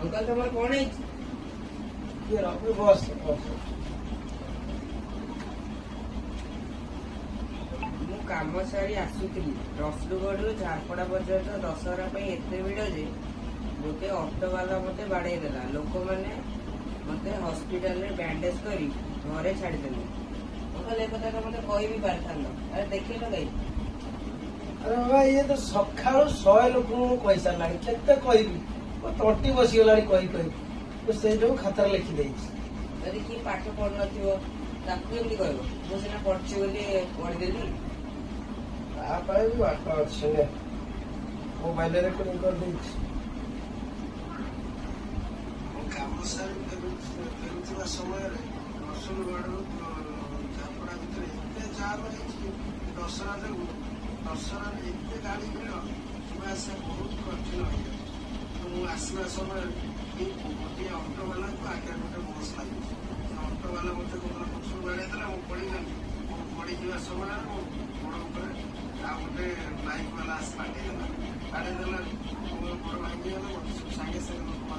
uncle तुम कौन है बस काम सारी आसुली रसुलगढ़ झारपड़ा पर्यंत दशहरा एत भिड़ जे गोटे ऑटो वाला मत बाड़े देला लोक मैंने मत हॉस्पिटल रे बैंडेज करी घरे छाड़देले अंकल ए कथा मत कही भी पारता अरे देखे तो गई अरे बाबा ये तो सका 100 लोक कही सारा के तंटी बसीगला कही से जो खातार लिखिदे यदि किए पाठ पढ़ नथिबो ताकू एमती कहबो मु सिना पढ़छि बोली पढ़देली भी बात अच्छे मोबाइल रेकर्डिंग कर काम फेरुवा समय रसुलगढ़ झारपड़ा भितर एत जाम दशहरा जो दशहरा एत गाड़ी भिड़ आसा बहुत कठिन हो जाए आसवा समय गोटे ऑटो वाला को आगे गोटे बस लगे ऑटो वाला मत पछू बाड़े पड़गली पड़ जा समय बड़ गोटे बाइक वाला आस बाड़ेदेला बड़ भांगी गला सागे सागे